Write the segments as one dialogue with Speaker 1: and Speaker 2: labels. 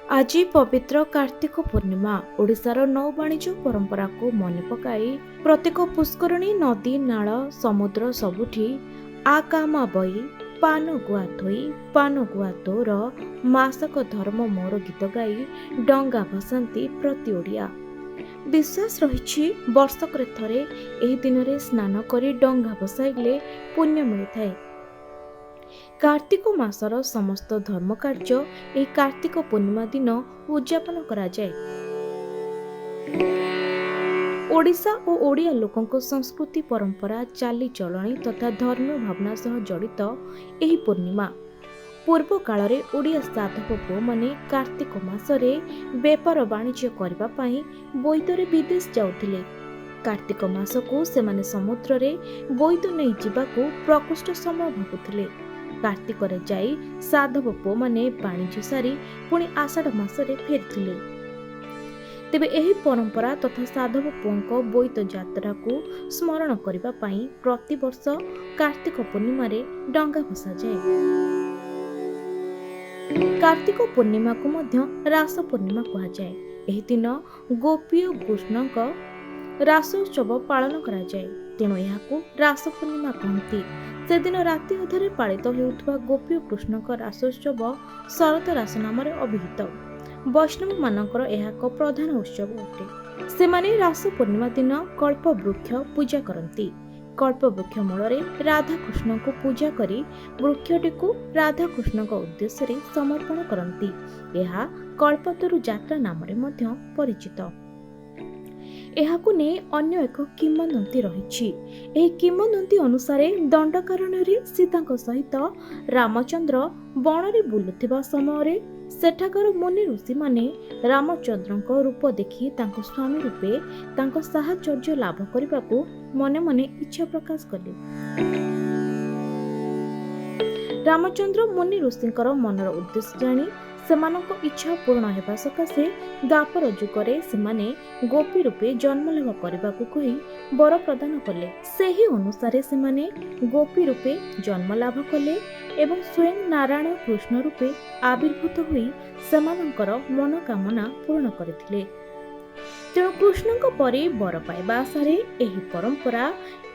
Speaker 1: ଆଜି ପବିତ୍ର କାର୍ତ୍ତିକ ପୂର୍ଣ୍ଣିମା। ଓଡ଼ିଶାର ନୌବାଣିଜ୍ୟ ପରମ୍ପରାକୁ ମନେ ପକାଇ ପ୍ରତ୍ୟେକ ପୁଷ୍କରିଣୀ, ନଦୀ, ନାଳ, ସମୁଦ୍ର ସବୁଠି ଆ କାମା ବଇ ପାନ ଗୁଆ ଥୋଇ ପାନ ଗୁଆ ତୋର ମାସକ ଧର୍ମ ମୋର ଗୀତ ଗାଇ ଡଙ୍ଗା ଭସାନ୍ତି ପ୍ରତି ଓଡ଼ିଆ। ବିଶ୍ୱାସ ରହିଛି ବର୍ଷକରେ ଥରେ ଏହି ଦିନରେ ସ୍ନାନ କରି ଡଙ୍ଗା ଭସାଇଲେ ପୁଣ୍ୟ ମିଳିଥାଏ। କାର୍ତ୍ତିକ ମାସର ସମସ୍ତ ଧର୍ମ କାର୍ଯ୍ୟ ଏହି କାର୍ତ୍ତିକ ପୂର୍ଣ୍ଣିମା ଦିନ ଉଦ୍ଯାପନ କରାଯାଏ। ଓଡ଼ିଶା ଓ ଓଡ଼ିଆ ଲୋକଙ୍କ ସଂସ୍କୃତି, ପରମ୍ପରା, ଚାଲିଚଳଣି ତଥା ଧର୍ମୀୟ ଭାବନା ସହ ଜଡ଼ିତ ଏହି ପୂର୍ଣ୍ଣିମା। ପୂର୍ବ କାଳରେ ଓଡ଼ିଆ ସାଧବ ପୁଅମାନେ କାର୍ତ୍ତିକ ମାସରେ ବେପାର ବାଣିଜ୍ୟ କରିବା ପାଇଁ ବୋଇତରେ ବିଦେଶ ଯାଉଥିଲେ। କାର୍ତ୍ତିକ ମାସକୁ ସେମାନେ ସମୁଦ୍ରରେ ବୋଇତ ନେଇ ଯିବାକୁ ପ୍ରକୃଷ୍ଟ ସମୟ ଭାବୁଥିଲେ। କାର୍ତ୍ତିକରେ ଯାଇ ସାଧବ ପୁଅମାନେ ବାଣିଜ୍ୟ ସାରି ପୁଣି ଆଷାଢ଼ ମାସରେ ଫେରିଥିଲେ। ତେବେ ଏହି ପରମ୍ପରା ତଥା ସାଧବ ପୁଅଙ୍କ ବୋଇତ ଯାତ୍ରାକୁ ସ୍ମରଣ କରିବା ପାଇଁ ପ୍ରତିବର୍ଷ କାର୍ତ୍ତିକ ପୂର୍ଣ୍ଣିମାରେ ଡଙ୍ଗା ଭସାଯାଏ। କାର୍ତ୍ତିକ ପୂର୍ଣ୍ଣିମାକୁ ମଧ୍ୟ ରାସ ପୂର୍ଣ୍ଣିମା କୁହାଯାଏ। ଏହି ଦିନ ଗୋପୀ ଓ କୃଷ୍ଣଙ୍କ ରାସ ଉତ୍ସବ ପାଳନ କରାଯାଏ, ତେଣୁ ଏହାକୁ ରାସ ପୂର୍ଣ୍ଣିମା କହନ୍ତି। ସେଦିନ ରାତି ଅଧରେ ପାଳିତ ହେଉଥିବା ଗୋପୀ ଓ କୃଷ୍ଣଙ୍କ ରାସ ଉତ୍ସବ ଶରତ ରାସ ନାମରେ ଅଭିହିତ। ବୈଷ୍ଣବ ମାନଙ୍କର ଏହା ଏକ ପ୍ରଧାନ ଉତ୍ସବ ଅଟେ। ସେମାନେ ରାସ ପୂର୍ଣ୍ଣିମା ଦିନ କଳ୍ପ ବୃକ୍ଷ ପୂଜା କରନ୍ତି। କଳ୍ପ ବୃକ୍ଷ ମୂଳରେ ରାଧାକୃଷ୍ଣଙ୍କୁ ପୂଜା କରି ବୃକ୍ଷଟିକୁ ରାଧାକୃଷ୍ଣଙ୍କ ଉଦ୍ଦେଶ୍ୟରେ ସମର୍ପଣ କରନ୍ତି। ଏହା କଳ୍ପତରୁ ଯାତ୍ରା ନାମରେ ମଧ୍ୟ ପରିଚିତ। ଏହାକୁ ନେଇ ଅନ୍ୟ ଏକ କିମ୍ବଦନ୍ତୀ ରହିଛି। ଏହି କିମ୍ବଦନ୍ତୀ ଅନୁସାରେ ଦଣ୍ଡକାରଣ୍ୟରେ ସୀତାଙ୍କ ସହିତ ରାମଚନ୍ଦ୍ର ବଣରେ ବୁଲୁଥିବା ସମୟରେ ସେଠାକାର ମୁନି ଋଷିମାନେ ରାମଚନ୍ଦ୍ରଙ୍କ ରୂପ ଦେଖି ତାଙ୍କ ସ୍ୱାମୀ ରୂପେ ତାଙ୍କ ସାହଚର୍ଯ୍ୟ ଲାଭ କରିବାକୁ ମନେ ମନେ ଇଚ୍ଛା ପ୍ରକାଶ କଲେ। ରାମଚନ୍ଦ୍ର ମୁନି ଋଷିଙ୍କର ମନର ଉଦ୍ଦେଶ୍ୟ ଜାଣି ସେମାନଙ୍କ ଇଚ୍ଛା ପୂରଣ ହେବା ସକାଶେ ଦ୍ୱାପର ଯୁଗରେ ସେମାନେ ଗୋପୀ ରୂପେ ଜନ୍ମଲାଭ କରିବାକୁ କହି ବର ପ୍ରଦାନ କଲେ। ସେହି ଅନୁସାରେ ସେମାନେ ଗୋପୀ ରୂପେ ଜନ୍ମଲାଭ କଲେ ଏବଂ ସ୍ୱୟଂ ନାରାୟଣ କୃଷ୍ଣ ରୂପେ ଆବିର୍ଭୂତ ହୋଇ ସେମାନଙ୍କର ମନୋକାମନା ପୂରଣ କରିଥିଲେ। ତେଣୁ କୃଷ୍ଣଙ୍କ ପରି ବର ପାଇବା ଆଶାରେ ଏହି ପରମ୍ପରା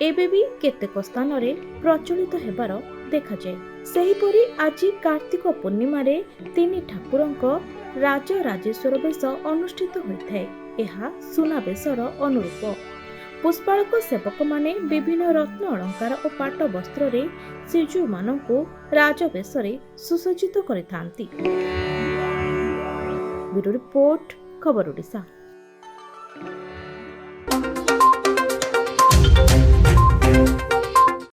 Speaker 1: ଏବେ ବି କେତେକ ସ୍ଥାନରେ ପ୍ରଚଳିତ ହେବାର ଦେଖାଯାଏ। ସେହିପରି ଆଜି କାର୍ତ୍ତିକ ପୂର୍ଣ୍ଣିମାରେ ତିନି ଠାକୁରଙ୍କ ରାଜରାଜେଶ୍ୱର ବେଶ ଅନୁଷ୍ଠିତ ହୋଇଥାଏ। ଏହା ସୁନାବେଶର ଅନୁରୂପ। ପୁଷ୍ପାଳକ ସେବକମାନେ ବିଭିନ୍ନ ରତ୍ନ ଅଳଙ୍କାର ଓ ପାଟ ବସ୍ତ୍ରରେ ଶ୍ରୀଜୀଉମାନଙ୍କୁ ରାଜବେଶରେ ସୁସଜ୍ଜିତ କରିଥାନ୍ତି। ବ୍ୟୁରୋ ରିପୋର୍ଟ, ଖବର ଓଡ଼ିଶା।